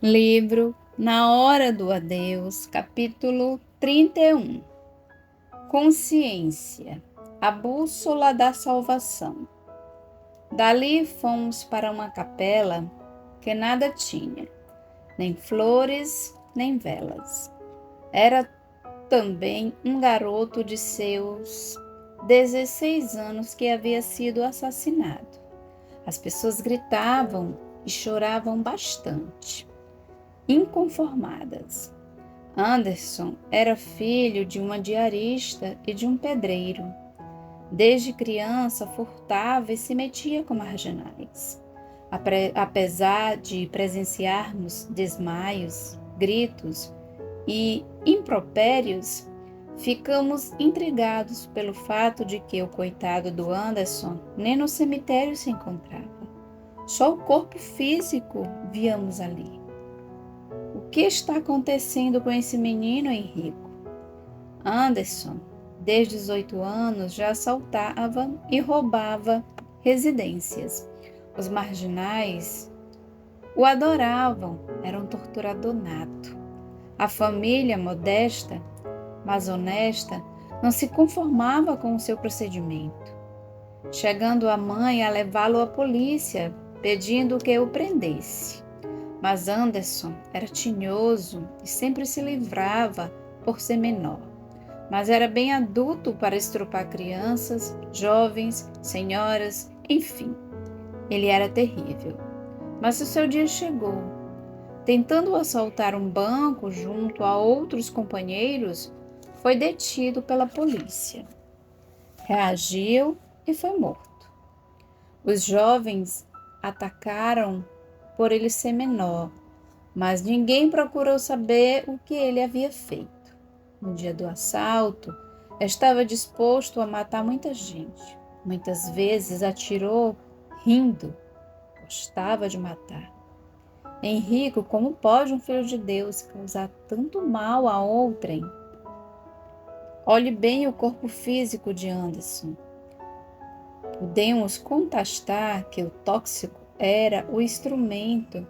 Livro Na Hora do Adeus, capítulo 31. Consciência, a bússola da salvação. Dali fomos para uma capela que nada tinha, nem flores, nem velas. Era também um garoto de seus 16 anos que havia sido assassinado. As pessoas gritavam e choravam bastante, inconformadas. Anderson era filho de uma diarista e de um pedreiro. Desde criança furtava e se metia com marginais. Apesar de presenciarmos desmaios, gritos e impropérios, ficamos intrigados pelo fato de que o coitado do Anderson nem no cemitério se encontrava. Só o corpo físico víamos ali. O que está acontecendo com esse menino, Henrico? Anderson, desde os 8 anos, já assaltava e roubava residências. Os marginais o adoravam, era um torturador nato. A família, modesta, mas honesta, não se conformava com o seu procedimento, chegando a mãe a levá-lo à polícia, pedindo que o prendesse. Mas Anderson era tinhoso e sempre se livrava por ser menor. Mas era bem adulto para estrupar crianças, jovens, senhoras, enfim. Ele era terrível. Mas o seu dia chegou. Tentando assaltar um banco junto a outros companheiros, foi detido pela polícia. Reagiu e foi morto. Os jovens atacaram por ele ser menor, mas ninguém procurou saber o que ele havia feito. No dia do assalto, estava disposto a matar muita gente. Muitas vezes atirou rindo. Gostava de matar. Henrico, como pode um filho de Deus causar tanto mal a outrem? Olhe bem o corpo físico de Anderson. Podemos contestar que o tóxico era o instrumento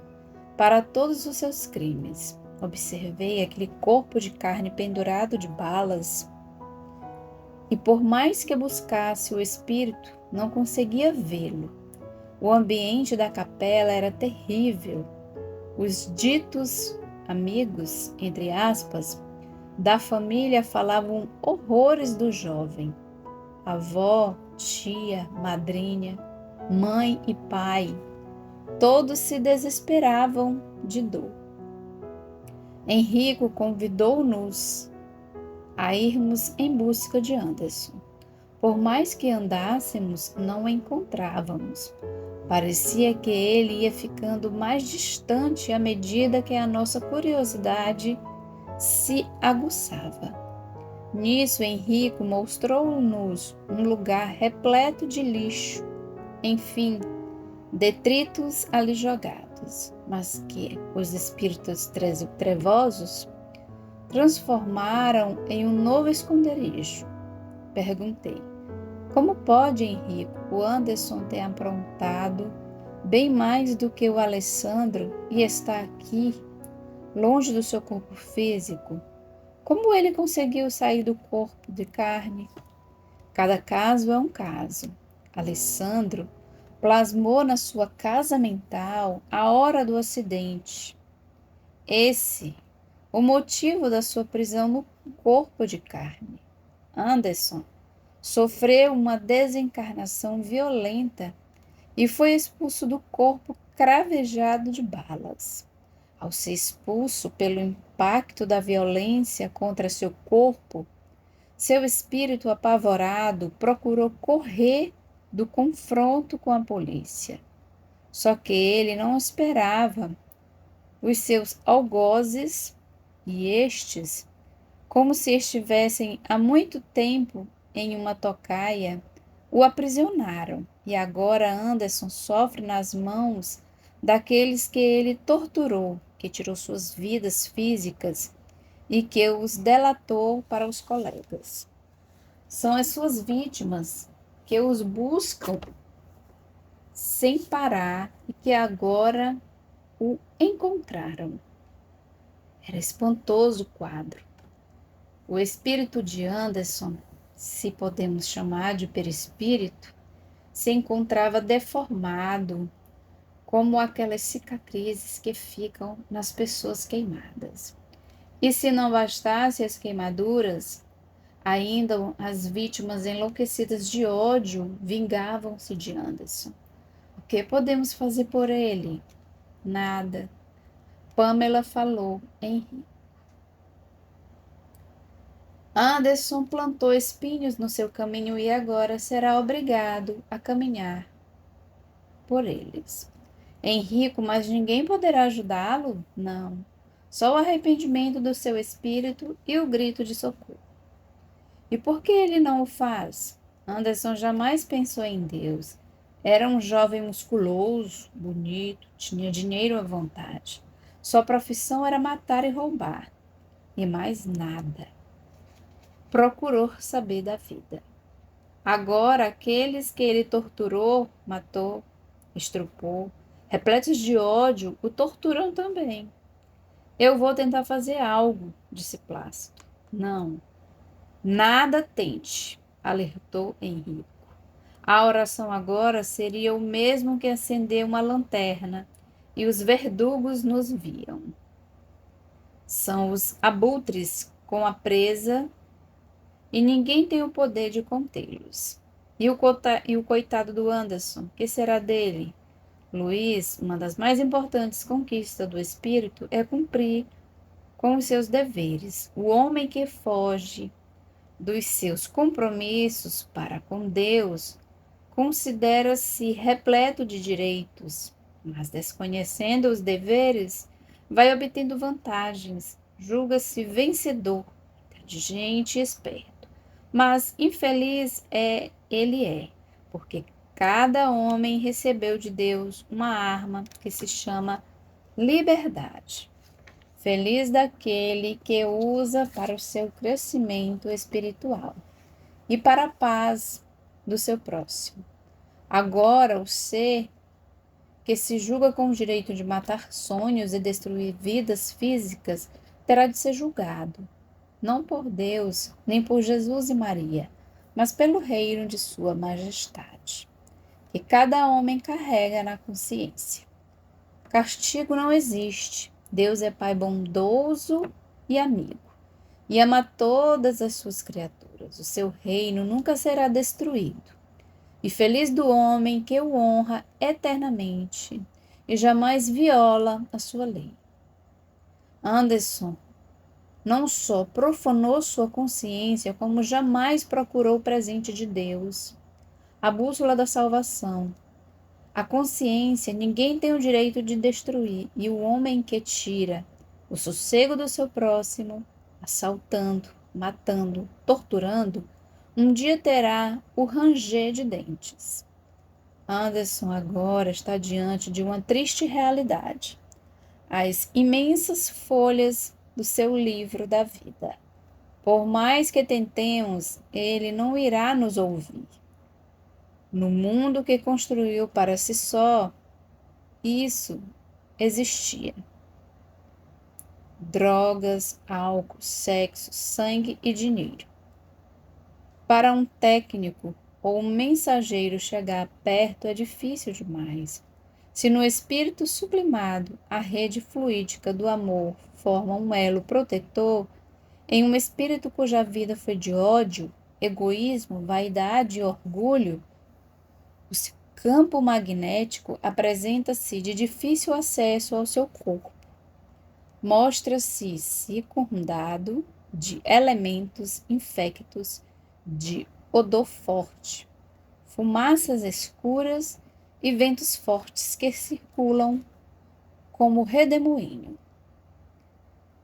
para todos os seus crimes. Observei aquele corpo de carne pendurado de balas e, por mais que buscasse o espírito, não conseguia vê-lo. O ambiente da capela era terrível. Os ditos amigos, entre aspas, da família falavam horrores do jovem. Avó, tia, madrinha, mãe e pai, todos se desesperavam de dor. Henrico convidou-nos a irmos em busca de Anderson. Por mais que andássemos, não o encontrávamos. Parecia que ele ia ficando mais distante à medida que a nossa curiosidade se aguçava. Nisso, Henrico mostrou-nos um lugar repleto de lixo, enfim, detritos ali jogados, mas que os espíritos trevosos transformaram em um novo esconderijo. Perguntei: como pode, Henrico, o Anderson ter aprontado bem mais do que o Alessandro e está aqui, longe do seu corpo físico? Como ele conseguiu sair do corpo de carne? Cada caso é um caso. Alessandro plasmou na sua casa mental a hora do acidente. Esse, o motivo da sua prisão no corpo de carne. Anderson sofreu uma desencarnação violenta e foi expulso do corpo cravejado de balas. Ao ser expulso pelo impacto da violência contra seu corpo, seu espírito apavorado procurou correr do confronto com a polícia. Só que ele não esperava os seus algozes e estes, como se estivessem há muito tempo em uma tocaia, o aprisionaram e agora Anderson sofre nas mãos daqueles que ele torturou, que tirou suas vidas físicas e que os delatou para os colegas. São as suas vítimas que os buscam sem parar e que agora o encontraram. Era espantoso o quadro. O espírito de Anderson, se podemos chamar de perispírito, se encontrava deformado, como aquelas cicatrizes que ficam nas pessoas queimadas. E se não bastasse as queimaduras, ainda as vítimas enlouquecidas de ódio vingavam-se de Anderson. O que podemos fazer por ele? Nada. Pamela falou em rir. Anderson plantou espinhos no seu caminho e agora será obrigado a caminhar por eles. Henrico, mas ninguém poderá ajudá-lo? Não. Só o arrependimento do seu espírito e o grito de socorro. E por que ele não o faz? Anderson jamais pensou em Deus. Era um jovem musculoso, bonito, tinha dinheiro à vontade. Sua profissão era matar e roubar, e mais nada. Procurou saber da vida. Agora, aqueles que ele torturou, matou, estrupou, repletos de ódio, o torturam também. Eu vou tentar fazer algo, disse Plácido. Não, nada tente, alertou Henrico. A oração agora seria o mesmo que acender uma lanterna, e os verdugos nos viam. São os abutres com a presa e ninguém tem o poder de contê-los. E o coitado do Anderson, que será dele? Luiz, uma das mais importantes conquistas do espírito é cumprir com os seus deveres. O homem que foge dos seus compromissos para com Deus considera-se repleto de direitos, mas desconhecendo os deveres, vai obtendo vantagens, julga-se vencedor, inteligente e esperto. Mas infeliz ele é, porque cada homem recebeu de Deus uma arma que se chama liberdade. Feliz daquele que usa para o seu crescimento espiritual e para a paz do seu próximo. Agora, o ser que se julga com o direito de matar sonhos e destruir vidas físicas terá de ser julgado, não por Deus, nem por Jesus e Maria, mas pelo reino de sua majestade, que cada homem carrega na consciência. Castigo não existe. Deus é Pai bondoso e amigo, e ama todas as suas criaturas. O seu reino nunca será destruído. E feliz do homem que o honra eternamente e jamais viola a sua lei. Anderson não só profanou sua consciência, como jamais procurou o presente de Deus, a bússola da salvação. A consciência ninguém tem o direito de destruir, e o homem que tira o sossego do seu próximo, assaltando, matando, torturando, um dia terá o ranger de dentes. Anderson agora está diante de uma triste realidade. As imensas folhas do seu livro da vida. Por mais que tentemos, ele não irá nos ouvir. No mundo que construiu para si só, isso existia. Drogas, álcool, sexo, sangue e dinheiro. Para um técnico ou um mensageiro chegar perto é difícil demais. Se no espírito sublimado a rede fluídica do amor forma um elo protetor, em um espírito cuja vida foi de ódio, egoísmo, vaidade e orgulho, o seu campo magnético apresenta-se de difícil acesso ao seu corpo. Mostra-se circundado de elementos infectos de odor forte, fumaças escuras e ventos fortes que circulam como redemoinho.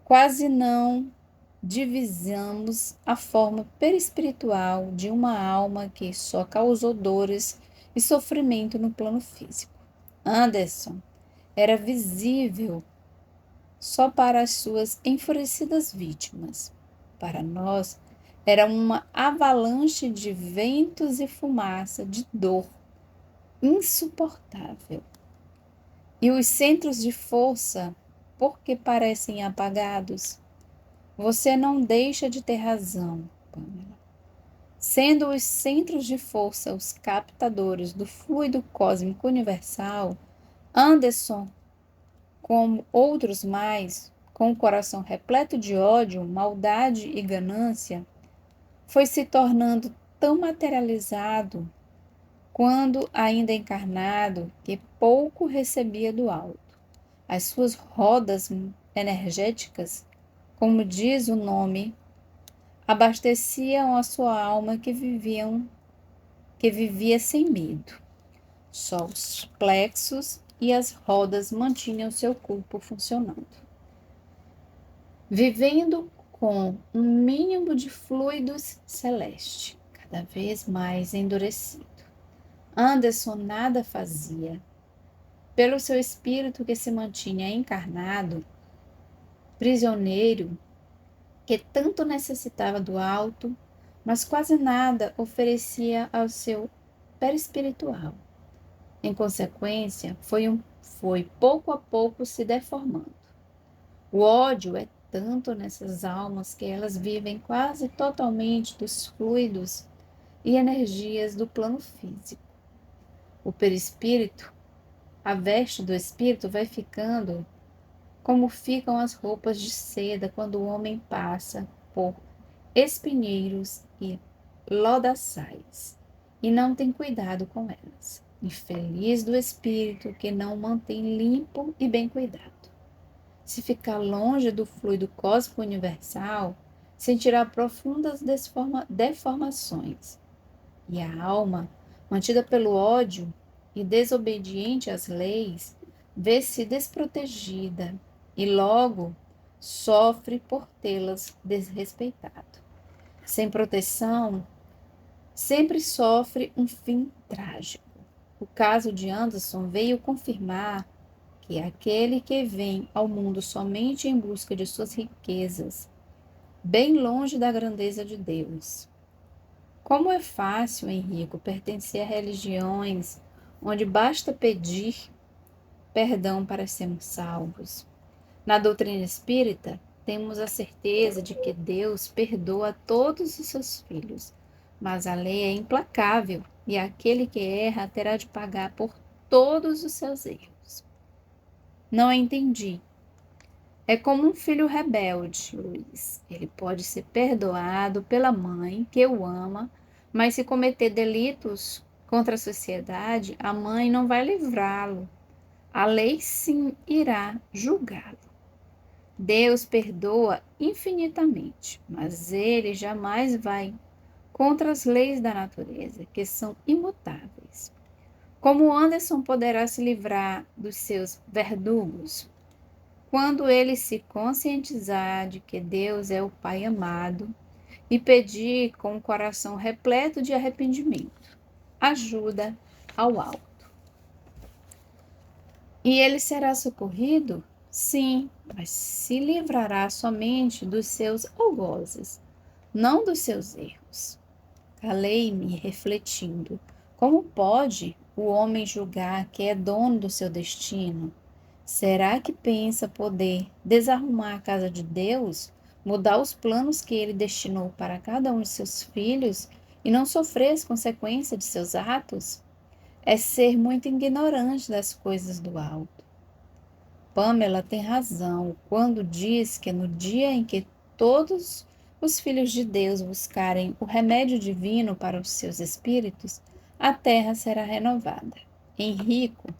Quase não divisamos a forma perispiritual de uma alma que só causou dores e sofrimento no plano físico. Anderson era visível só para as suas enfurecidas vítimas. Para nós, era uma avalanche de ventos e fumaça de dor insuportável. E os centros de força, porque parecem apagados? Você não deixa de ter razão, Pamela. Sendo os centros de força os captadores do fluido cósmico universal, Anderson, como outros mais, com o coração repleto de ódio, maldade e ganância, foi se tornando tão materializado quando ainda encarnado que pouco recebia do alto. As suas rodas energéticas, como diz o nome, abasteciam a sua alma que vivia sem medo. Só os plexos e as rodas mantinham seu corpo funcionando. Vivendo com um mínimo de fluidos celeste, cada vez mais endurecido. Anderson nada fazia. Pelo seu espírito que se mantinha encarnado, prisioneiro, que tanto necessitava do alto, mas quase nada oferecia ao seu perispiritual. Em consequência, foi pouco a pouco se deformando. O ódio é tanto nessas almas que elas vivem quase totalmente dos fluidos e energias do plano físico. O perispírito, a veste do espírito vai ficando como ficam as roupas de seda quando o homem passa por espinheiros e lodaçais e não tem cuidado com elas. Infeliz do espírito que não mantém limpo e bem cuidado. Se ficar longe do fluido cósmico universal, sentirá profundas deformações. E a alma, mantida pelo ódio e desobediente às leis, vê-se desprotegida e logo sofre por tê-las desrespeitado. Sem proteção, sempre sofre um fim trágico. O caso de Anderson veio confirmar que aquele que vem ao mundo somente em busca de suas riquezas, bem longe da grandeza de Deus. Como é fácil, Henrico, pertencer a religiões onde basta pedir perdão para sermos salvos. Na doutrina espírita, temos a certeza de que Deus perdoa todos os seus filhos, mas a lei é implacável e aquele que erra terá de pagar por todos os seus erros. Não entendi. É como um filho rebelde, Luiz. Ele pode ser perdoado pela mãe, que o ama, mas se cometer delitos contra a sociedade, a mãe não vai livrá-lo. A lei sim irá julgá-lo. Deus perdoa infinitamente, mas ele jamais vai contra as leis da natureza, que são imutáveis. Como Anderson poderá se livrar dos seus verdugos? Quando ele se conscientizar de que Deus é o Pai amado e pedir com o coração repleto de arrependimento, ajuda ao alto. E ele será socorrido? Sim, mas se livrará somente dos seus algozes, não dos seus erros. Calei-me refletindo. Como pode o homem julgar que é dono do seu destino? Será que pensa poder desarrumar a casa de Deus, mudar os planos que ele destinou para cada um de seus filhos e não sofrer as consequências de seus atos? É ser muito ignorante das coisas do alto. Pamela tem razão quando diz que no dia em que todos os filhos de Deus buscarem o remédio divino para os seus espíritos, a terra será renovada. Henrico,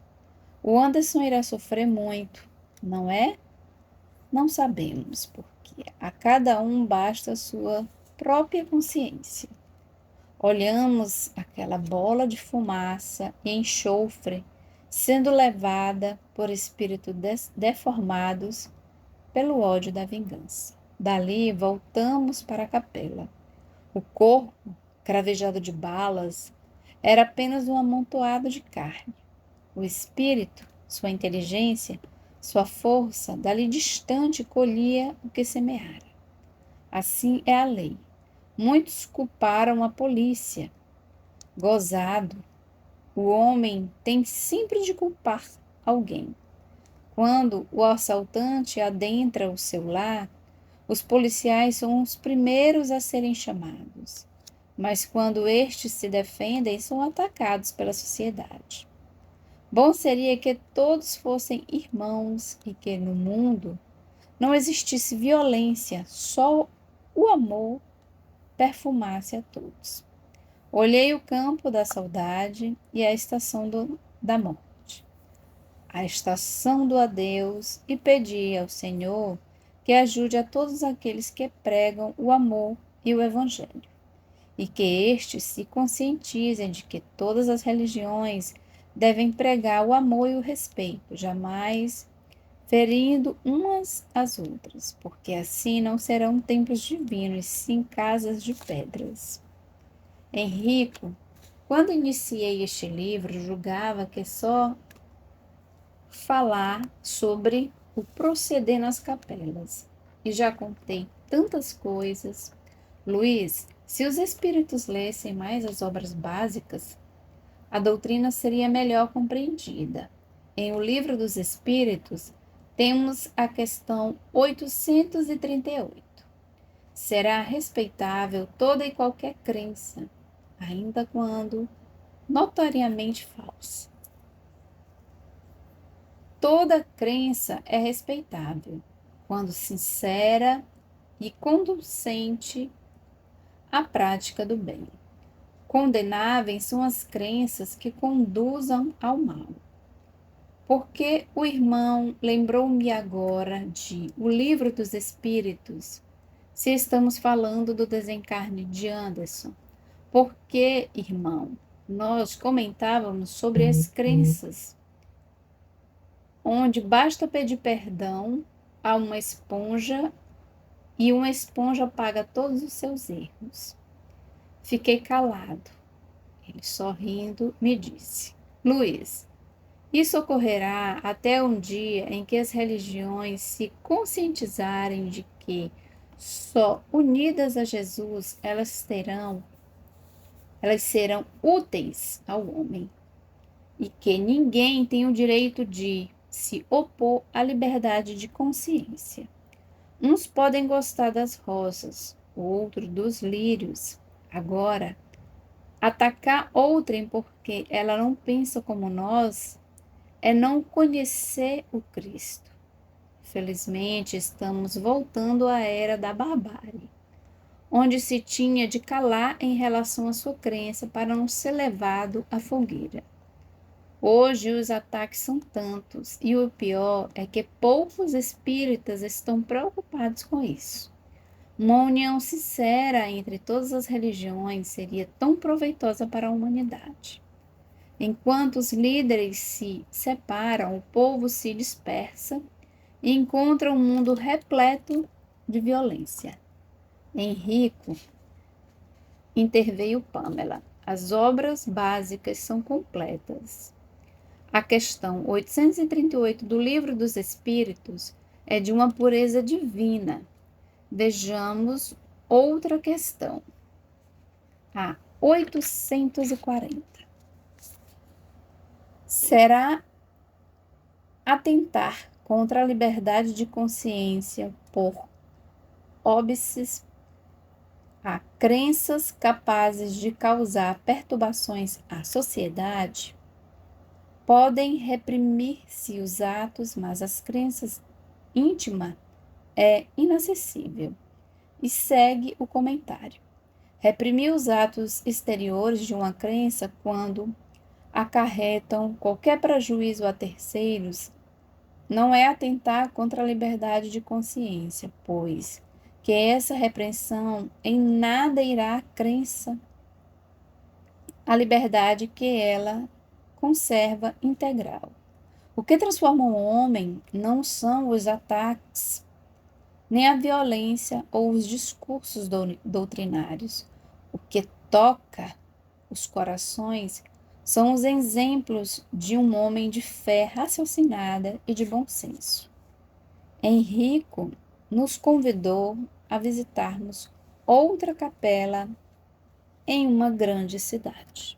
o Anderson irá sofrer muito, não é? Não sabemos, porque a cada um basta a sua própria consciência. Olhamos aquela bola de fumaça e enxofre sendo levada por espíritos deformados pelo ódio da vingança. Dali voltamos para a capela. O corpo, cravejado de balas, era apenas um amontoado de carne. O espírito, sua inteligência, sua força, dali distante colhia o que semeara. Assim é a lei. Muitos culparam a polícia. Gozado. O homem tem sempre de culpar alguém. Quando o assaltante adentra o seu lar, os policiais são os primeiros a serem chamados, mas quando estes se defendem, são atacados pela sociedade. Bom seria que todos fossem irmãos e que no mundo não existisse violência, só o amor perfumasse a todos. Olhei o campo da saudade e a estação da morte, a estação do adeus, e pedi ao Senhor que ajude a todos aqueles que pregam o amor e o evangelho, e que estes se conscientizem de que todas as religiões devem pregar o amor e o respeito, jamais ferindo umas às outras, porque assim não serão templos divinos, sim casas de pedras. Henrico, quando iniciei este livro, julgava que só falar sobre o proceder nas capelas. E já contei tantas coisas. Luiz, se os espíritos lessem mais as obras básicas, a doutrina seria melhor compreendida. Em O Livro dos Espíritos, temos a questão 838. Será respeitável toda e qualquer crença, ainda quando notoriamente falsa. Toda crença é respeitável, quando sincera e conducente à prática do bem. Condenáveis são as crenças que conduzam ao mal. Porque o irmão lembrou-me agora de O Livro dos Espíritos, se estamos falando do desencarne de Anderson. Porque, irmão, nós comentávamos sobre as crenças, onde basta pedir perdão a uma esponja e uma esponja apaga todos os seus erros. Fiquei calado. Ele, sorrindo, me disse: Luiz, isso ocorrerá até um dia em que as religiões se conscientizarem de que só unidas a Jesus elas serão úteis ao homem e que ninguém tem o direito de se opor à liberdade de consciência. Uns podem gostar das rosas, outros dos lírios. Agora, atacar outrem porque ela não pensa como nós é não conhecer o Cristo. Felizmente, estamos voltando à era da barbárie, onde se tinha de calar em relação à sua crença para não ser levado à fogueira. Hoje os ataques são tantos e o pior é que poucos espíritas estão preocupados com isso. Uma união sincera entre todas as religiões seria tão proveitosa para a humanidade. Enquanto os líderes se separam, o povo se dispersa e encontra um mundo repleto de violência. Henrico, interveio Pamela. As obras básicas são completas. A questão 838 do Livro dos Espíritos é de uma pureza divina. Vejamos outra questão. A 840. Será atentar contra a liberdade de consciência por óbices a crenças capazes de causar perturbações à sociedade? Podem reprimir-se os atos, mas as crenças íntimas é inacessível. E segue o comentário. Reprimir os atos exteriores de uma crença quando acarretam qualquer prejuízo a terceiros não é atentar contra a liberdade de consciência, pois que essa repreensão em nada irá à crença, a liberdade que ela conserva integral. O que transforma o homem não são os ataques, nem a violência ou os discursos doutrinários. O que toca os corações são os exemplos de um homem de fé raciocinada e de bom senso. Henrico nos convidou a visitarmos outra capela em uma grande cidade.